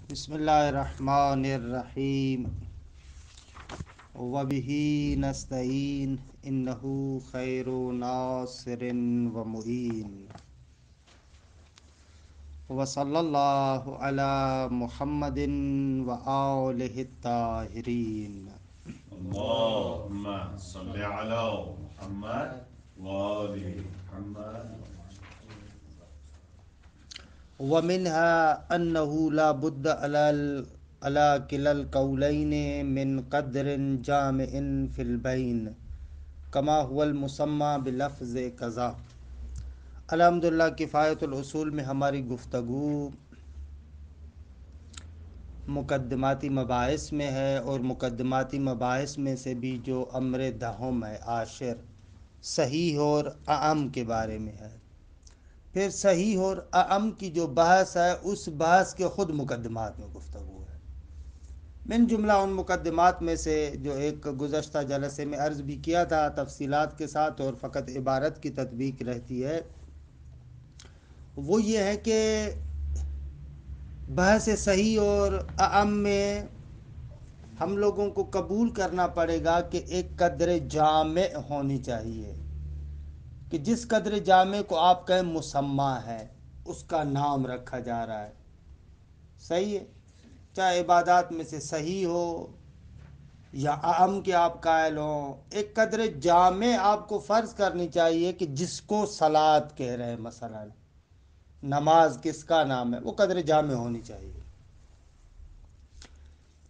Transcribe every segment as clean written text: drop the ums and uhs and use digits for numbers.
بسم اللہ الرحمن الرحیم وبہ نستعین انہ خیر ناصر و معین وصلی اللہ علی محمد و آلہ الطاہرین اللهم صل على محمد وآل محمد. ومنها أنه لا بد على كلا القولين من قدر جامع في البين كما هو المسمى بلفظ كذا. الحمدللہ کفایت الاصول میں ہماری گفتگو مقدماتی مباحث میں ہے، اور مقدماتی مباحث میں سے بھی جو امر دہم ہے عاشر صحیح اور اعم کے بارے میں ہے. پھر صحیح اور اعم کی جو بحث ہے اس بحث کے خود مقدمات میں گفتگو ہے. من جملہ ان مقدمات میں سے جو ایک گزشتہ جلسے میں عرض بھی کیا تھا تفصیلات کے ساتھ، اور فقط عبارت کی تطبیق رہتی ہے، وہ یہ ہے کہ بحث صحیح اور اعم میں ہم لوگوں کو قبول کرنا پڑے گا کہ ایک قدر جامع ہونی چاہیے، کہ جس قدر جامع کو آپ کہیں مسمہ ہے، اس کا نام رکھا جا رہا ہے. صحیح ہے، چاہے عبادات میں سے صحیح ہو یا اعم کے آپ قائل ہوں، ایک قدر جامع آپ کو فرض کرنی چاہیے کہ جس کو صلاۃ کہہ رہے ہیں، مثلا نماز کس کا نام ہے، وہ قدر جامع ہونی چاہیے.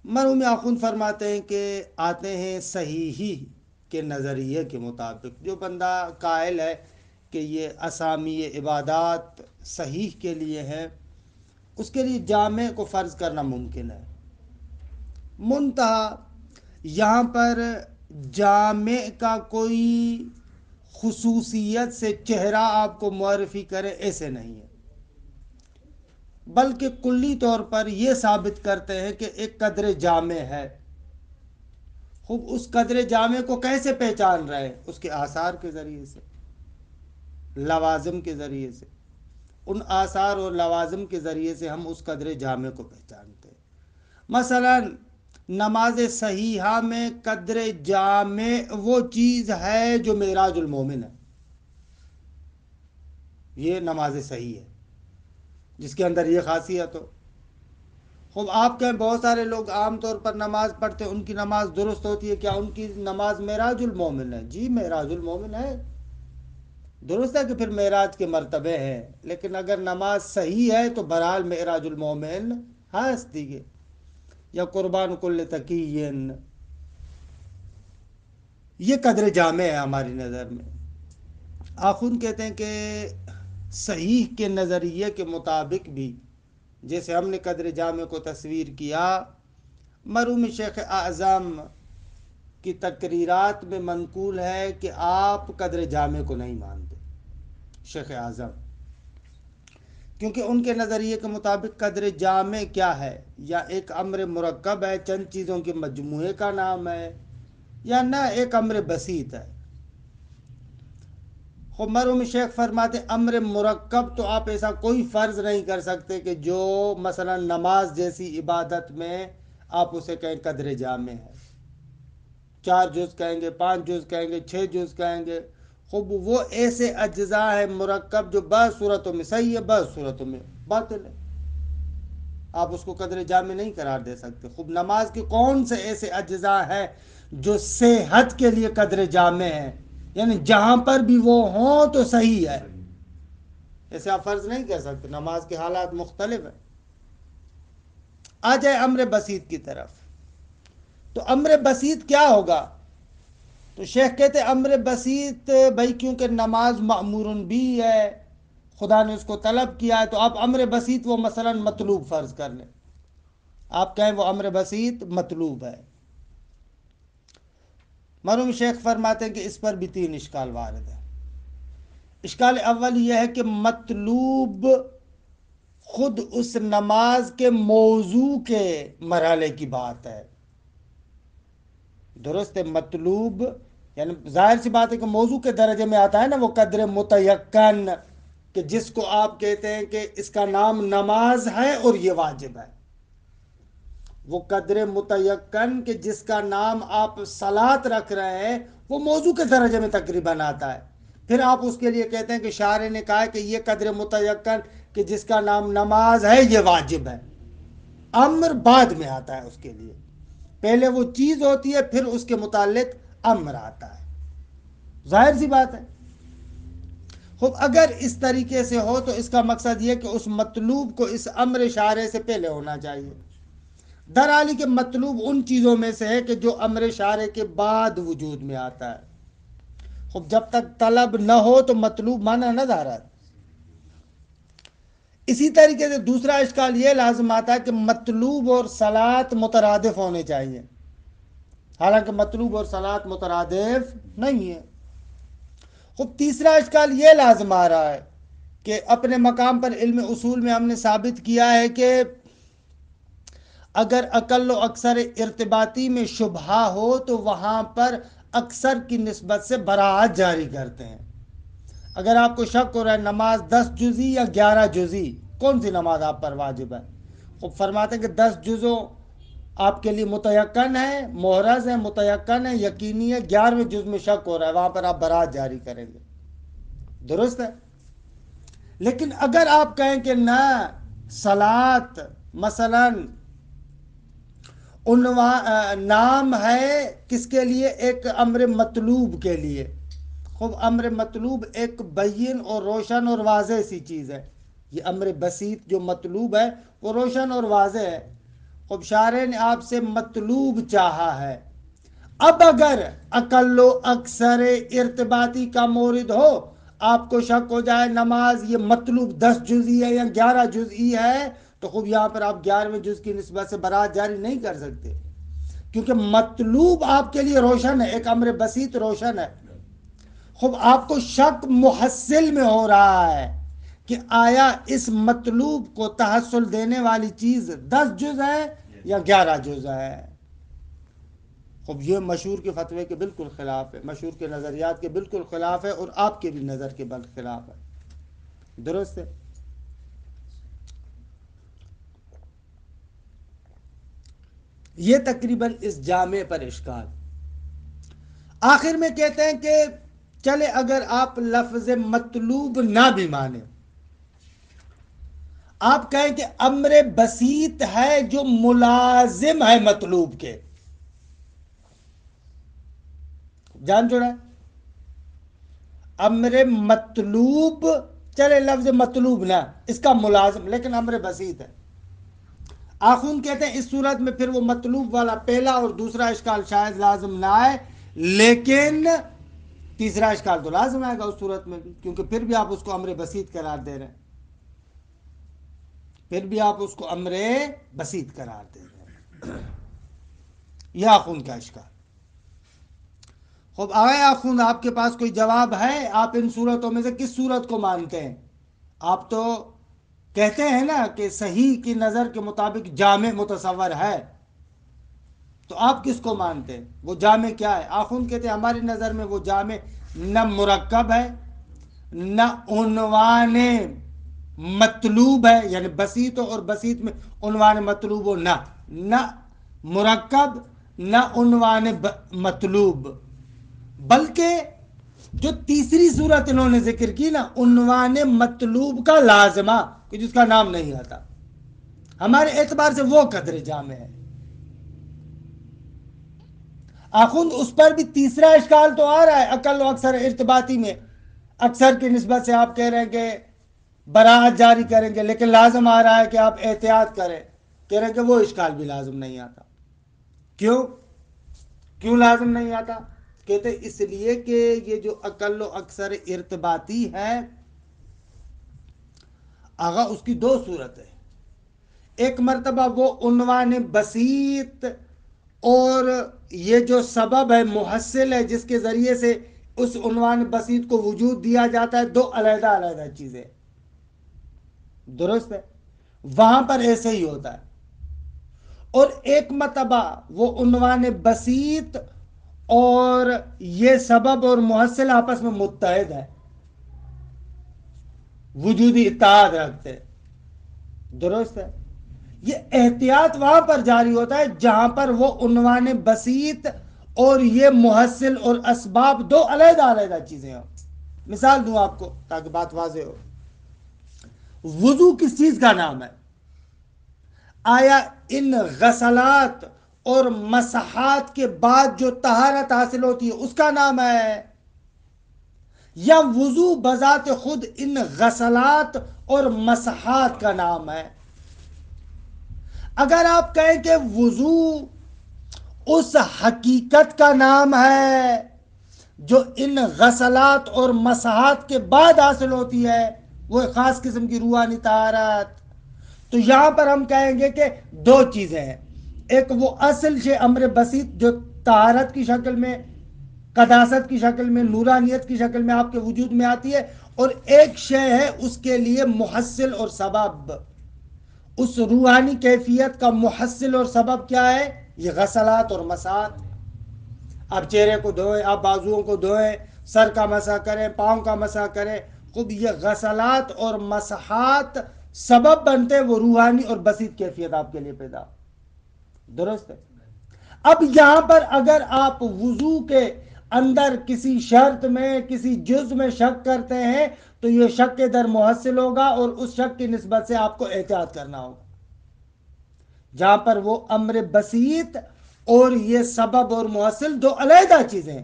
مرحوم آخوند فرماتے ہیں کہ آتے ہیں صحیحی کے نظریے کے مطابق، جو بندہ قائل ہے کہ یہ اسامی عبادات صحیح کے لیے ہیں، اس کے لیے جامع کو فرض کرنا ممکن ہے. منتہا یہاں پر جامع کا کوئی خصوصیت سے چہرہ آپ کو معرفی کرے ایسے نہیں ہے، بلکہ کلی طور پر یہ ثابت کرتے ہیں کہ ایک قدر جامع ہے. خوب اس قدر جامع کو کیسے پہچان رہے ہیں؟ اس کے آثار کے ذریعے سے، لوازم کے ذریعے سے. ان آثار اور لوازم کے ذریعے سے ہم اس قدر جامع کو پہچانتے ہیں. مثلا نماز صحیحہ میں قدر جامع وہ چیز ہے جو معراج المومن ہے. یہ نماز صحیح ہے جس کے اندر یہ خاصیت ہو. خوب آپ کہیں بہت سارے لوگ عام طور پر نماز پڑھتے ہیں، ان کی نماز درست ہوتی ہے، کیا ان کی نماز معراج المومن ہے؟ جی معراج المومن ہے، درست ہے کہ پھر معراج کے مرتبے ہیں، لیکن اگر نماز صحیح ہے تو بہرحال معراج المومن ہست دیگے یا قربان کل تقین. یہ قدر جامع ہے ہماری نظر میں. آخون کہتے ہیں کہ صحیح کے نظریے کے مطابق بھی جیسے ہم نے قدر جامع کو تصویر کیا، مرحوم شیخ اعظم کی تقریرات میں منقول ہے کہ آپ قدر جامع کو نہیں مانتے، شیخ اعظم، کیونکہ ان کے نظریے کے مطابق قدر جامع کیا ہے؟ یا ایک امر مرکب ہے، چند چیزوں کے مجموعے کا نام ہے، یا نہ ایک امر بسیط ہے. خب مرحوم شیخ فرماتے امر مرکب تو آپ ایسا کوئی فرض نہیں کر سکتے کہ جو مثلا نماز جیسی عبادت میں آپ اسے کہیں قدر جامع ہے. 4 جز کہیں گے، 5 جز کہیں گے، 6 جز کہیں گے. خوب وہ ایسے اجزاء ہے مرکب جو بعض صورتوں میں صحیح ہے، بعض صورتوں میں باطل ہے، آپ اس کو قدر جامع نہیں قرار دے سکتے. خوب نماز کے کون سے ایسے اجزاء ہیں جو صحت کے لیے قدر جامع ہیں، یعنی جہاں پر بھی وہ ہوں تو صحیح ہے، ایسے آپ فرض نہیں کر سکتے. نماز کے حالات مختلف ہیں. آ جائے امر بسیط کی طرف، تو امر بسیط کیا ہوگا؟ تو شیخ کہتے امر بسیط بھائی کیونکہ نماز مأمور بھی ہے، خدا نے اس کو طلب کیا ہے، تو آپ امر بسیط وہ مثلا مطلوب فرض کر لیں، آپ کہیں وہ امر بسیط مطلوب ہے. مرحوم شیخ فرماتے ہیں کہ اس پر بھی 3 اشکال وارد ہیں. اشکال اول یہ ہے کہ مطلوب خود اس نماز کے موضوع کے مرحلے کی بات ہے. درست ہے، مطلوب یعنی ظاہر سی بات ہے کہ موضوع کے درجے میں آتا ہے نا وہ قدر متیقن، کہ جس کو آپ کہتے ہیں کہ اس کا نام نماز ہے اور یہ واجب ہے. وہ قدر متیقن کہ جس کا نام آپ صلاۃ رکھ رہے ہیں وہ موضوع کے درجے میں تقریباً آتا ہے. پھر آپ اس کے لیے کہتے ہیں کہ شاعر نے کہا کہ یہ قدر متیقن کہ جس کا نام نماز ہے یہ واجب ہے. امر بعد میں آتا ہے اس کے لیے، پہلے وہ چیز ہوتی ہے پھر اس کے متعلق امر آتا ہے. ظاہر سی بات ہے. خب اگر اس طریقے سے ہو تو اس کا مقصد یہ کہ اس مطلوب کو اس امر شارع سے پہلے ہونا چاہیے. درحالی کہ مطلوب ان چیزوں میں سے ہے کہ جو امر شارع کے بعد وجود میں آتا ہے. خب جب تک طلب نہ ہو تو مطلوب مانا نہ جا رہا. اسی طریقے سے دوسرا اشکال یہ لازم آتا ہے کہ مطلوب اور صلاۃ مترادف ہونے چاہیے، حالانکہ مطلوب اور صلاۃ مترادف نہیں ہے. خب تیسرا اشکال یہ لازم آ رہا ہے کہ اپنے مقام پر علم اصول میں ہم نے ثابت کیا ہے کہ اگر اقل و اکثر ارتباطی میں شبہہ ہو تو وہاں پر اکثر کی نسبت سے براعت جاری کرتے ہیں. اگر آپ کو شک ہو رہا ہے نماز 10 جزی یا 11 جزی کون سی نماز آپ پر واجب ہے، خب فرماتے ہیں کہ 10 جزوں آپ کے لیے متیقن ہے، محرز ہے، متیقن ہے، یقینی ہے. 11ویں جز میں شک ہو رہا ہے، وہاں پر آپ برات جاری کریں گے. درست ہے. لیکن اگر آپ کہیں کہ نہ صلاۃ مثلا نام ہے کس کے لیے، ایک امر مطلوب کے لیے. خب امر مطلوب ایک بین اور روشن اور واضح سی چیز ہے. یہ امر بسیط جو مطلوب ہے وہ روشن اور واضح ہے. خب شارع نے آپ سے مطلوب چاہا ہے. اب اگر اقل و اکثر ارتباطی کا مورد ہو، آپ کو شک ہو جائے نماز یہ مطلوب 10 جزئی ہے یا 11 جزئی ہے، تو خوب یہاں پر آپ 11ویں جز کی نسبت سے برات جاری نہیں کر سکتے، کیونکہ مطلوب آپ کے لیے روشن ہے، ایک امر بسیط روشن ہے. خوب آپ کو شک محصل میں ہو رہا ہے کہ آیا اس مطلوب کو تحصل دینے والی چیز 10 جز ہے یا 11 جز ہے. خب یہ مشہور کے فتوے کے بالکل خلاف ہے، مشہور کے نظریات کے بالکل خلاف ہے، اور آپ کے بھی نظر کے خلاف ہے. درست ہے. یہ تقریباً اس جامع پر اشکال. آخر میں کہتے ہیں کہ چلے اگر آپ لفظ مطلوب نہ بھی مانیں، آپ کہیں کہ امر بسیط ہے جو ملازم ہے مطلوب کے. جان چھوڑا امر مطلوب، چلے لفظ مطلوب نہ اس کا ملازم، لیکن امر بسیط ہے. آخون کہتے ہیں اس صورت میں پھر وہ مطلوب والا پہلا اور دوسرا اشکال شاید لازم نہ آئے، لیکن تیسرا اشکال تو لازم آئے گا اس صورت میں بھی، کیونکہ پھر بھی آپ اس کو امر بسیط قرار دے رہے ہیں، پھر بھی آپ اس کو امر بسیط قرار دے رہے ہیں. یہ آخون کا اشکال. خب آئے آخون آپ کے پاس کوئی جواب ہے؟ آپ ان صورتوں میں سے کس صورت کو مانتے ہیں؟ آپ تو کہتے ہیں نا کہ صحیح کی نظر کے مطابق جامع متصور ہے، تو آپ کس کو مانتے ہیں؟ وہ جامع کیا ہے؟ آخون کہتے ہیں ہماری نظر میں وہ جامع نہ مرکب ہے، نہ عنوان مطلوب ہے، یعنی بسیط ہو اور بسیط میں عنوان مطلوب ہو، نہ مرکب نہ عنوان مطلوب، بلکہ جو تیسری صورت انہوں نے ذکر کی نا عنوان مطلوب کا لازمہ کہ جس کا نام نہیں آتا، ہمارے اعتبار سے وہ قدر جامع ہے. آخوند اس پر بھی تیسرا اشکال تو آ رہا ہے. اقل و اکثر ارتباطی میں اکثر کی نسبت سے آپ کہہ رہے ہیں کہ براعت جاری کریں گے، لیکن لازم آ رہا ہے کہ آپ احتیاط کریں، کہہ رہے ہیں کہ وہ اشکال بھی لازم نہیں آتا. کیوں لازم نہیں آتا؟ کہتے اس لیے کہ یہ جو اقل و اکثر ارتباطی ہے آغا اس کی دو صورت ہے. ایک مرتبہ وہ عنوان بسیط اور یہ جو سبب ہے محصل ہے جس کے ذریعے سے اس عنوان بسیط کو وجود دیا جاتا ہے، دو علیحدہ علیحدہ چیزیں. درست ہے، وہاں پر ایسے ہی ہوتا ہے. اور ایک مرتبہ وہ عنوان بسیط اور یہ سبب اور محصل آپس میں متحد ہے، وجودی اتحاد رکھتے. درست ہے. یہ احتیاط وہاں پر جاری ہوتا ہے جہاں پر وہ عنوان بسیط اور یہ محصل اور اسباب دو علیحدہ علیحدہ چیزیں ہوں. مثال دوں آپ کو تاکہ بات واضح ہو. وضو کس چیز کا نام ہے؟ آیا ان غسلات اور مسحات کے بعد جو طہارت حاصل ہوتی ہے اس کا نام ہے، یا وضو بذات خود ان غسلات اور مسحات کا نام ہے؟ اگر آپ کہیں کہ وضو اس حقیقت کا نام ہے جو ان غسلات اور مسحات کے بعد حاصل ہوتی ہے، وہ ایک خاص قسم کی روحانی طہارت، تو یہاں پر ہم کہیں گے کہ دو چیزیں ہیں. ایک وہ اصل شے امر بسیط جو طہارت کی شکل میں، قداست کی شکل میں، نورانیت کی شکل میں آپ کے وجود میں آتی ہے، اور ایک شے ہے اس کے لیے محصل اور سبب. اس روحانی کیفیت کا محصل اور سبب کیا ہے؟ یہ غسلات اور مسحات. آپ چہرے کو دھوئیں، آپ بازوؤں کو دھوئیں، سر کا مسح کریں، پاؤں کا مسح کریں، خوب یہ غسلات اور مسحات سبب بنتے ہیں وہ روحانی اور بسیط کیفیت آپ کے لیے پیدا. درست ہے؟ اب یہاں پر اگر آپ وضو کے اندر کسی شرط میں، کسی جز میں شک کرتے ہیں تو یہ شک کے در محصل ہوگا، اور اس شک کی نسبت سے آپ کو احتیاط کرنا ہوگا. جہاں پر وہ امر بسیط اور یہ سبب اور محصل دو علیحدہ چیزیں ہیں،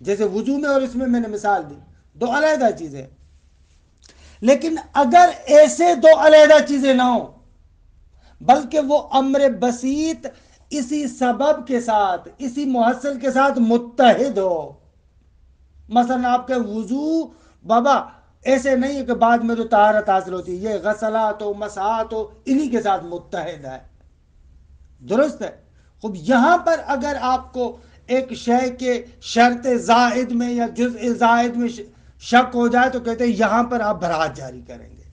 جیسے وضو میں اور اس میں نے مثال دی، دو علیحدہ چیزیں. لیکن اگر ایسے دو علیحدہ چیزیں نہ ہوں بلکہ وہ امر بسیط اسی سبب کے ساتھ، اسی محصل کے ساتھ متحد ہو، مثلا آپ کے وضو بابا ایسے نہیں ہے کہ بعد میں جو طہارت حاصل ہوتی ہے، یہ غسلات ہو، مسحات ہو، انہی کے ساتھ متحد ہے. درست ہے؟ خوب یہاں پر اگر آپ کو ایک شے کے شرط زائد میں یا جزء زائد میں شک ہو جائے تو کہتے ہیں یہاں پر آپ برات جاری کریں گے.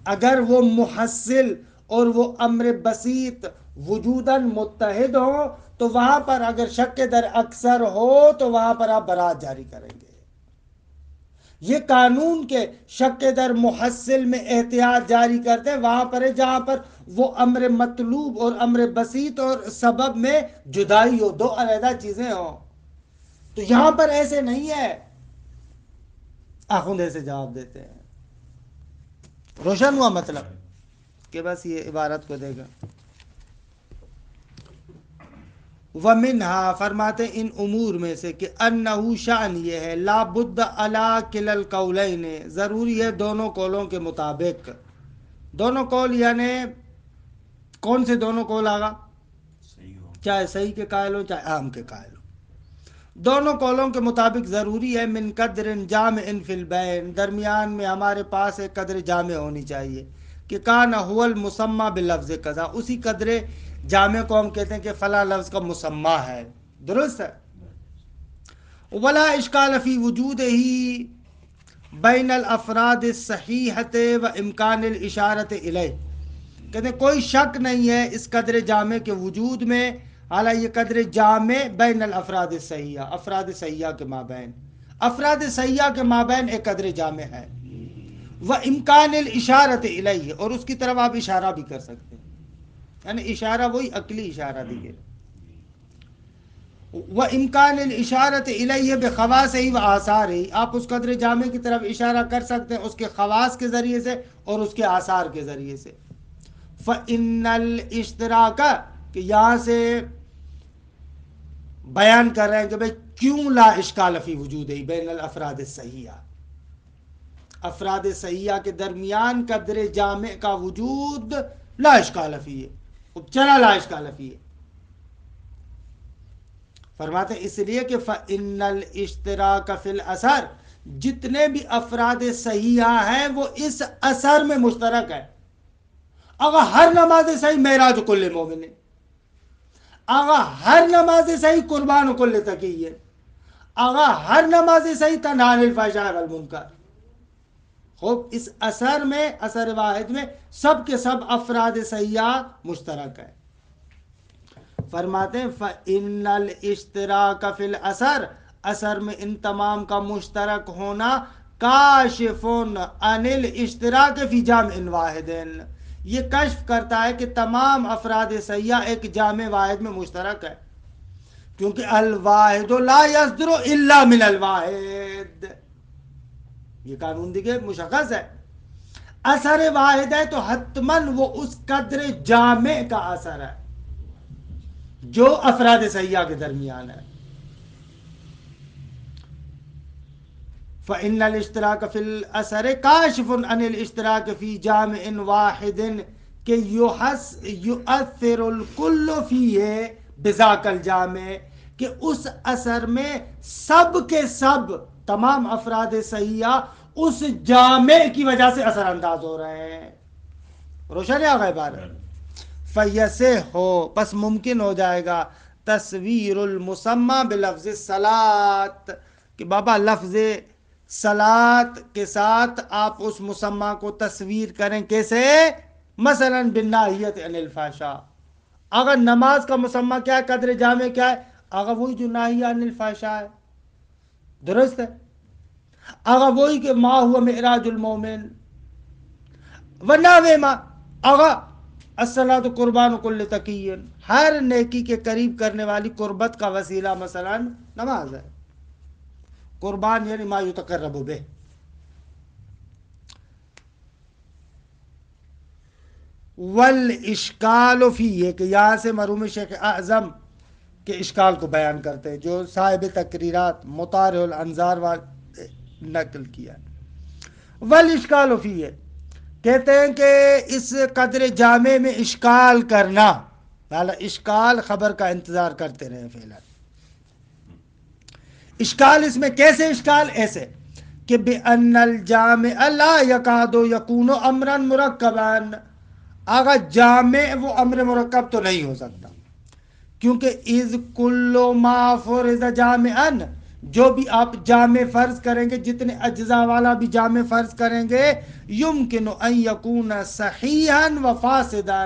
اگر وہ محصل اور وہ امر بسیط وجوداً متحد ہو تو وہاں پر اگر شک کے در اکثر ہو تو وہاں پر آپ برات جاری کریں گے. یہ قانون کے شک کے در محصل میں احتیاط جاری کرتے ہیں وہاں پر ہے جہاں پر وہ امر مطلوب اور امر بسیط اور سبب میں جدائی ہو، دو علیحدہ چیزیں ہوں. تو یہاں پر ایسے نہیں ہے. آخوندے سے جواب دیتے ہیں. روشن ہوا مطلب کہ بس یہ عبارت کو دے گا. وَمِنْهَا فرماتے ان امور میں سے کہ انہو شأن یہ ہے لا بد علی کلا القولین، ضروری ہے دونوں قولوں کے مطابق. دونوں قول یعنی کون سے دونوں قول آگا؟ چاہے صحیح کے قائل ہو چاہے عام کے قائل ہو، دونوں قولوں کے مطابق ضروری ہے من قدر جامع فی البین، درمیان میں ہمارے پاس ایک قدر جامع ہونی چاہیے کہ کان هو المسمى باللفظ کذا، اسی قدر جامع کو ہم کہتے ہیں کہ فلاں لفظ کا مسمى ہے. درست ہے؟ ولا اشکال فی وجود ہی بین الافراد الصحیحۃ و امکان الاشارۃ الیہ، کہتے ہیں کوئی شک نہیں ہے اس قدر جامع کے وجود میں، حالانکہ یہ قدر جامع بین الافراد الصحیحہ، افراد صحیحہ کے مابین، افراد صحیحہ کے مابین ایک قدر جامع ہے. وہ امکان الاشارۃ الیہ، اور اس کی طرف آپ اشارہ بھی کر سکتے ہیں، یعنی اشارہ وہی عقلی اشارہ دیے. وہ امکان الاشارۃ الیہ بخواصہ و آثارہ، آپ اس قدر جامع کی طرف اشارہ کر سکتے ہیں اس کے خواص کے ذریعے سے اور اس کے آثار کے ذریعے سے. فإن الاشتراک، کہ یہاں سے بیان کر رہے ہیں کہ بھئی کیوں لا اشکال فی وجود ہی بین الافراد الصحیحہ، افراد صحیحہ کے درمیان قدر جامع کا وجود لا اشکال فی ہے، چلا لا اشکال فی ہے. فرماتے ہیں اس لیے کہ فإن الاشتراک فی الاثر، جتنے بھی افراد صحیحہ ہیں وہ اس اثر میں مشترک ہے. اگر ہر نماز صحیح معراج کل مومن، اگر ہر نماز صحیح قربان کل تقی، اگر ہر نماز صحیح تنہا عن الفحشاء والمنکر. خوب اس اثر میں، اثر واحد میں سب کے سب افراد صحیحہ مشترک ہے. فرماتے ہیں فإن الاشتراک فی الاثر، اثر میں ان تمام کا مشترک ہونا کاشف عن الاشتراک فی جامع واحد، یہ کشف کرتا ہے کہ تمام افراد سیاح ایک جامع واحد میں مشترک ہے، کیونکہ الواحد لا یصدر الا من الواحد، یہ قانون دیکھے مشخص ہے، اثر واحد ہے تو حتماً وہ اس قدر جامع کا اثر ہے جو افراد سیاح کے درمیان ہے۔ فإن الاشتراک فی الاثر کاشف عن الاشتراک فی جامع واحد کہ یؤثر الکل فیہ بذاک الجامع، کہ اس اثر میں سب کے سب تمام افراد سیاح اس جامع کی وجہ سے اثر انداز ہو رہے ہیں۔ روشن ہے آگے بات؟ فیسے ہو پس ممکن ہو جائے گا تصویر المسمى بلفظ الصلاۃ، کہ بابا لفظ صلاۃ کے ساتھ آپ اس مسمى کو تصویر کریں، کیسے؟ مثلا بالناہیت عن الفحشاء، اگر نماز کا مسمى کیا ہے، قدر جامع کیا ہے؟ اگر وہی جو ناہی عن الفحشاء ہے، درست ہے، اگر وہی کہ ما ہوا معراج المومن ونحو ما، اگر الصلاۃ قربان کل تقی، ہر نیکی کے قریب کرنے والی قربت کا وسیلہ مثلا نماز ہے، قربان یعنی ما یتقرب بہ۔ والاشکال فیہ، کہ یہاں سے مرحوم شیخ اعظم کے اشکال کو بیان کرتے ہیں جو صاحب تقریرات مطارح الانظار نقل کیا۔ والاشکال فیہ، کہتے ہیں کہ اس قدر جامع میں اشکال کرنا، اشکال خبر کا انتظار کرتے رہے فعلا، اشکال اس میں کیسے اشکال؟ ایسے کہ بأن الجامع لا یکاد یکون امرا مرکبا، اگر جامع وہ امر مرکب تو نہیں ہو سکتا، کیونکہ اذ کل ما فرض جامعا، جو بھی آپ جامع فرض کریں گے، جتنے اجزاء والا بھی جامع فرض کریں گے، یمکن ان یکون صحیحا و فاسدا،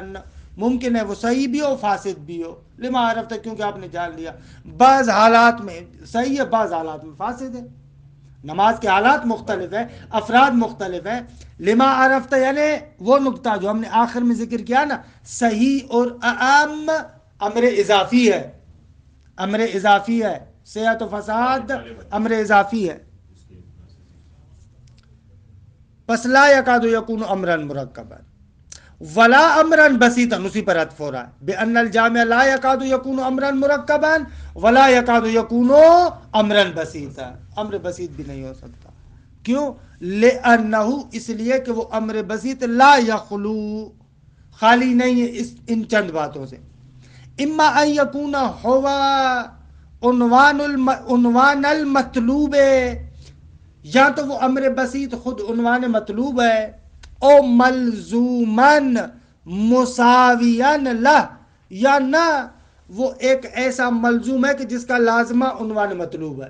ممکن ہے وہ صحیح بھی ہو فاسد بھی ہو، لما عرفت، کیونکہ آپ نے جان لیا بعض حالات میں صحیح ہے بعض حالات میں فاسد ہے، نماز کے حالات مختلف ہیں، افراد مختلف ہیں، لما عرفت یعنی وہ نقطہ جو ہم نے آخر میں ذکر کیا نا، صحیح اور اعم امر اضافی ہے، امر اضافی ہے، صحت و فساد امر اضافی ہے، پس لا یکاد یکون امرا مرکبا ولا امرا بسیطا، اسی پر عطف ہو رہا ہے، بان الجامع لا یکاد یکون امرا مرکبا ولا یکاد یکون امرا بسیطا، امر بسیط بھی نہیں ہو سکتا، کیوں؟ لانہ، اس لیے کہ وہ امر بسیط لا یخلو، خالی نہیں ہے ان چند باتوں سے، اما ان یکون ہوا عنوان المطلوب، یا تو وہ امر بسیط خود عنوان مطلوب ہے، او ملزومن مساویان لہ، یا نہ وہ ایک ایسا ملزوم ہے کہ جس کا لازمہ عنوان مطلوب ہے،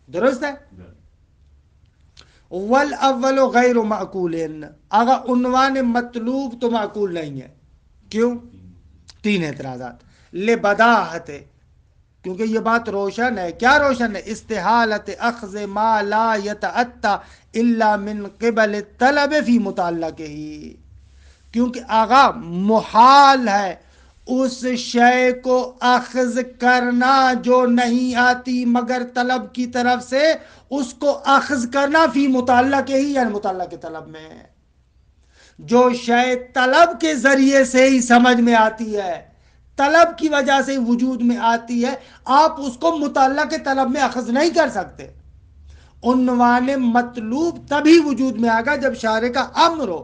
درست ہے؟ والاول غیر معقول، اگر عنوان مطلوب تو معقول نہیں ہے، کیوں؟ تین اعتراضات، لبداہت، کیونکہ یہ بات روشن ہے، کیا روشن ہے؟ استحالت اخذ ما لا یتأتی الا من قبل الطلب فی متعلقہ، کیونکہ آغا محال ہے اس شے کو اخذ کرنا جو نہیں آتی مگر طلب کی طرف سے، اس کو اخذ کرنا فی متعلقہ ہی، یعنی متعلق کے طلب میں، جو شے طلب کے ذریعے سے ہی سمجھ میں آتی ہے، طلب کی وجہ سے وجود میں آتی ہے، آپ اس کو متعلق کے طلب میں اخذ نہیں کر سکتے، عنوان مطلوب تبھی وجود میں آئے گا جب شارع کا امر ہو،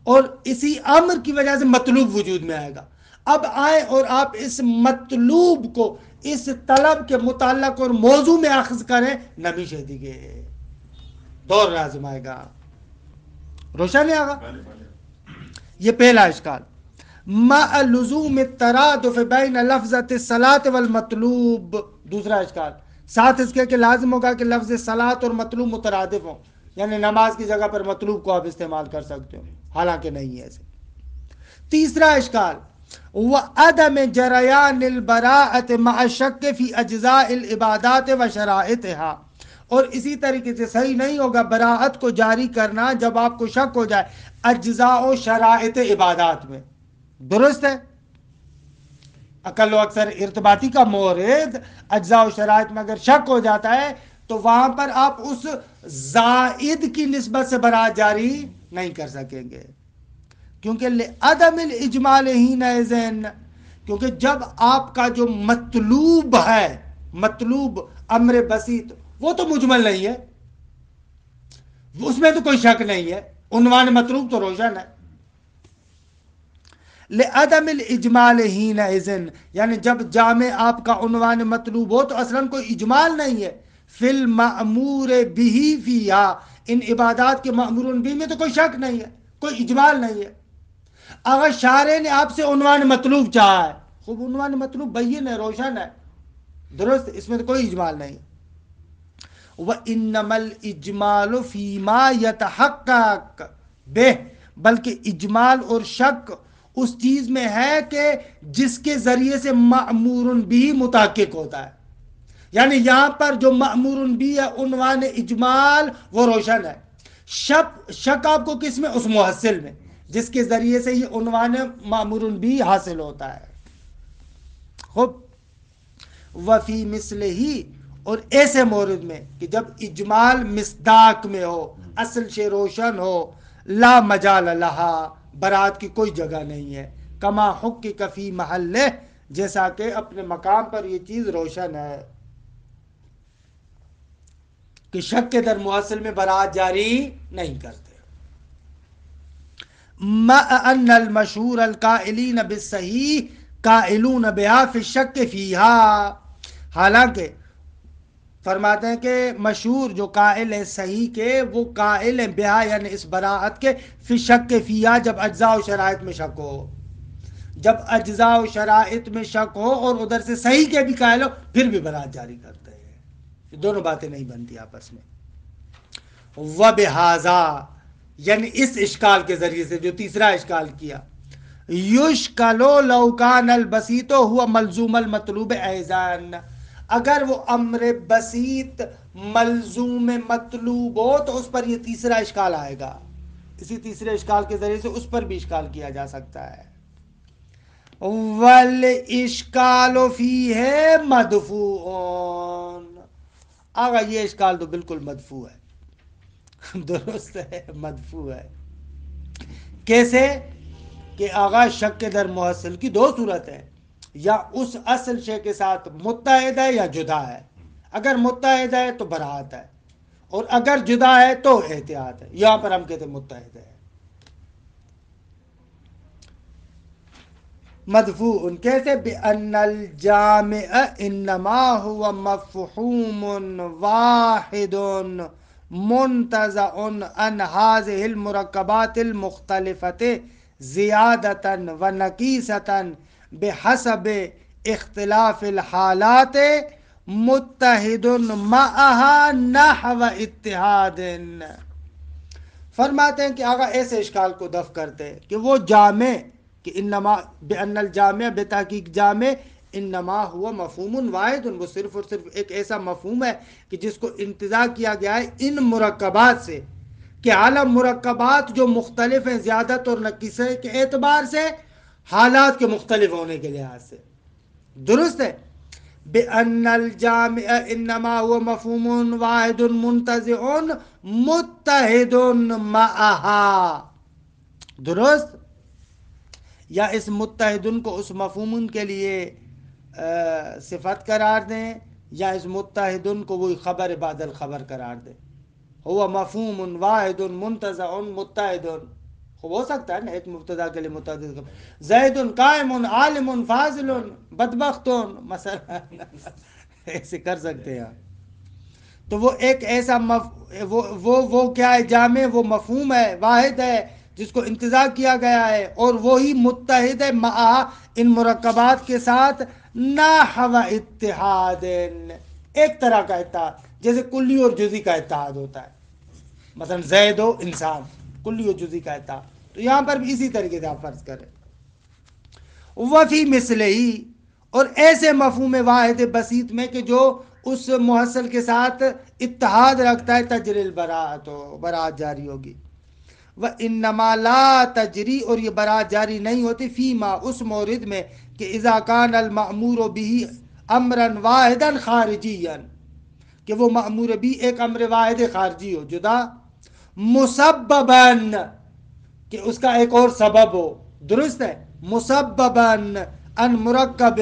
اور اسی امر کی وجہ سے مطلوب وجود میں آئے گا۔ اب آئیں اور آپ اس مطلوب کو اس طلب کے متعلق اور موضوع میں اخذ کریں، نمی شہدی کے دور لازم آئے گا، روشن ہے آگا؟ یہ پہلا اشکال۔ مع لزوم الترادف بین لفظۃ الصلاۃ والمطلوب، دوسرا اشکال، ساتھ اس کے کہ لازم ہوگا کہ لفظ صلاۃ اور مطلوب مترادف ہوں، یعنی نماز کی جگہ پر مطلوب کو آپ استعمال کر سکتے ہو، حالانکہ نہیں ہے ایسے۔ تیسرا اشکال، وعدم جریان البراءۃ مع الشک فی اجزاء العبادات و شرائطها، اور اسی طریقے سے صحیح نہیں ہوگا براءت کو جاری کرنا جب آپ کو شک ہو جائے اجزاء و شرائط عبادات میں. درست ہے؟ اقل و اکثر ارتباطی کا مورد اجزاء و شرائط میں اگر شک ہو جاتا ہے تو وہاں پر آپ اس زائد کی نسبت سے براءت جاری نہیں کر سکیں گے، کیونکہ لعدم الاجمال حینئذ، کیونکہ جب آپ کا جو مطلوب ہے، مطلوب امر بسیط، وہ تو مجمل نہیں ہے، اس میں تو کوئی شک نہیں ہے، عنوان مطلوب تو روشن ہے. لعدم الاجمال حینئذ، یعنی جب جامع آپ کا عنوان مطلوب ہو تو اصلاً کوئی اجمال نہیں ہے. فی المأمور بہ فیہا، ان عبادات کے مأمور بہ میں تو کوئی شک نہیں ہے، کوئی اجمال نہیں ہے. اگر شارع نے آپ سے عنوان مطلوب چاہا ہے، خوب عنوان مطلوب بین ہے، روشن ہے، درست، اس میں تو کوئی اجمال نہیں. وَإِنَّمَا الْإِجْمَالُ فِي مَا يَتَحَقَّقُ بِهِ، بلکہ اجمال اور شک اس چیز میں ہے کہ جس کے ذریعے سے مأمور بھی متحقق ہوتا ہے. یعنی یہاں پر جو مأمور بھی ہے عنوان اجمال وہ روشن ہے، شک آپ کو کس میں؟ اس محصل میں جس کے ذریعے سے یہ عنوان مأمور بھی حاصل ہوتا ہے. خوب. وفی مثل ہی، اور ایسے مورد میں کہ جب اجمال مصداق میں ہو، اصل شے روشن ہو، لا مجال لہا، برات کی کوئی جگہ نہیں ہے، کما حقق فی محلہ، جیسا کہ اپنے مقام پر یہ چیز روشن ہے کہ شک کے در محصل میں برات جاری نہیں کرتے. مع ان المشہور القائلین بالصحیح قائلون بہا فی الشک فیہا، حالانکہ فرماتے ہیں کہ مشہور جو قائل ہے صحیح کے، وہ قائل ہیں بہا یعنی اس براعت کے، فی شک فیہا، جب اجزاء و شرائط میں شک ہو، جب اجزاء و شرائط میں شک ہو اور ادھر سے صحیح کے بھی قائل ہو پھر بھی برات جاری کرتے ہیں. یہ دونوں باتیں نہیں بنتی آپس میں. وَبِهَذَا، یعنی اس اشکال کے ذریعے سے جو تیسرا اشکال کیا، یشکلو لو کان البسیط ہوا ملزوم المطلوب ایضاً، اگر وہ امر بسیط ملزوم مطلوب ہو تو اس پر یہ تیسرا اشکال آئے گا. اسی تیسرے اشکال کے ذریعے سے اس پر بھی اشکال کیا جا سکتا ہے. والاشکال فیہ مدفوع، آگا یہ اشکال تو بالکل مدفوع ہے، درست ہے، مدفوع ہے. کیسے کہ آغاز شک کے در محصل کی دو صورت ہے، یا اس اصل شے کے ساتھ متحد ہے یا جدا ہے. اگر متحد ہے تو براعت ہے، اور اگر جدا ہے تو احتیاط ہے. یہاں پر ہم کہتے ہیں متحد ہے. مدفوع کیسے؟ بأن الجامع انما هو مفہوم واحد منتزع عن هذه المرکبات المختلفة زیادة ونقیصة بحسب اختلاف الحالات متحد معها نحو اتحاد. فرماتے ہیں کہ آگا ایسے اشکال کو دفع کرتے ہیں کہ وہ جامع، کہ انما بان الجامع، بے تحقیق جامع، انما ہوا مفہوم واحد، وہ صرف اور صرف ایک ایسا مفہوم ہے کہ جس کو انتزاع کیا گیا ہے ان مرکبات سے، کہ عالم مرکبات جو مختلف ہیں زیادت اور نقیصے کے اعتبار سے، حالات کے مختلف ہونے کے لحاظ سے. درست ہے؟ بأن الجامع انما هو مفہوم واحد منتزع متحد معها. درست؟ یا اس متحدن کو اس مفہوم کے لیے صفت قرار دیں، یا اس متحدن کو وہی خبر بعد الخبر قرار دیں. ہوا مفہوم واحد منتزع متحد، خوب ہو سکتا ہے نا ایک مبتدا کے لیے متعدد. زید قائم عالم فاضل بدبخت مثلا ایسے کر سکتے ہیں. تو وہ ایک ایسا وہ کیا ہے؟ جامع، وہ مفہوم ہے، واحد ہے جس کو انتزاع کیا گیا ہے، اور وہی متحد ہے مع ان مرکبات کے ساتھ نحو اتحاد، ایک طرح کا اتحاد، جیسے کلی اور جزی کا اتحاد ہوتا ہے. مثلا زید و انسان، کلی و جزی کا اتحاد. تو یہاں پر بھی اسی طریقے سے آپ فرض کریں. وفی مثل ہی، اور ایسے مفہوم واحد بسیط میں کہ جو اس محصل کے ساتھ اتحاد رکھتا ہے تجری البراءۃ، تو برات جاری ہوگی. وَإِنَّمَا لَا تجری، اور یہ برات جاری نہیں ہوتی فیما اس مورد میں کہ اذا کان المأمور به امرا واحدا خارجیا، کہ وہ مأمور بھی ایک امر واحد خارجی ہو جدا، مسبباً کہ اس کا ایک اور سبب ہو. درست ہے، مسبباً ان مرکب،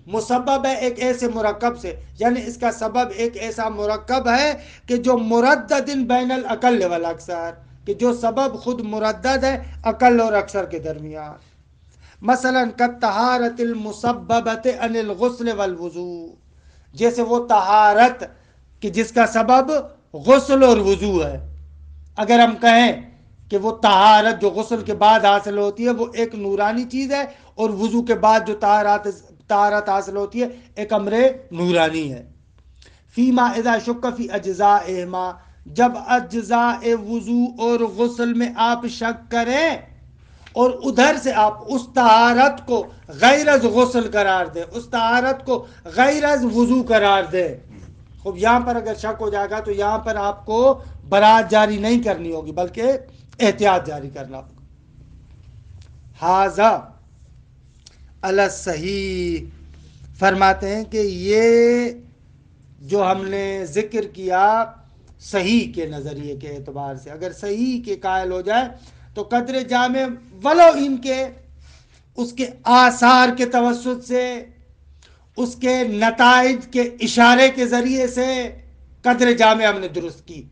مسبب ہے ایک ایسے مرکب سے، یعنی اس کا سبب ایک ایسا مرکب ہے کہ جو مردد بین الاقل والاکثر، کہ جو سبب خود مردد ہے اقل اور اکثر کے درمیان. مثلا کالطہارۃ المسببۃ عن الغسل والوضوء، جیسے وہ طہارت کہ جس کا سبب غسل اور وضو ہے. اگر ہم کہیں کہ وہ طہارت جو غسل کے بعد حاصل ہوتی ہے وہ ایک نورانی چیز ہے، اور وضو کے بعد جو طہارت حاصل ہوتی ہے ایک امر نورانی ہے. فیما اذا شک فی اجزائہما، جب اجزاء وضو اور غسل میں آپ شک کریں اور ادھر سے آپ اس طہارت کو غیر از غسل قرار دیں، اس طہارت کو غیر از وضو قرار دیں. خوب یہاں پر اگر شک ہو جائے گا تو یہاں پر آپ کو برات جاری نہیں کرنی ہوگی بلکہ احتیاط جاری کرنا ہوگا. ھذا علی الصحیح، فرماتے ہیں کہ یہ جو ہم نے ذکر کیا صحیح کے نظریے کے اعتبار سے، اگر صحیح کے قائل ہو جائے تو قدر جامع ولو ان کے اس کے آثار کے توسط سے، اس کے نتائج کے اشارے کے ذریعے سے قدر جامع ہم نے درست کی.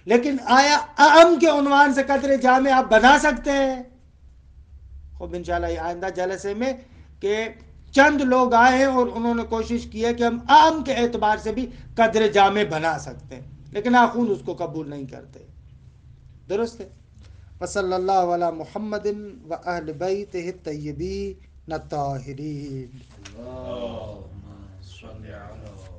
لیکن آیا اعم کے عنوان سے قدر جامع آپ بنا سکتے ہیں؟ خوب انشاءاللہ یہ آئندہ جلسے میں کہ چند لوگ آئے ہیں اور انہوں نے کوشش کی ہے کہ ہم اعم کے اعتبار سے بھی قدر جامع بنا سکتے ہیں، لیکن آخون اس کو قبول نہیں کرتے. درست ہے. وصلی اللہ علی محمد و اہل بیتہ الطیبین الطاہرین. اللهم صل على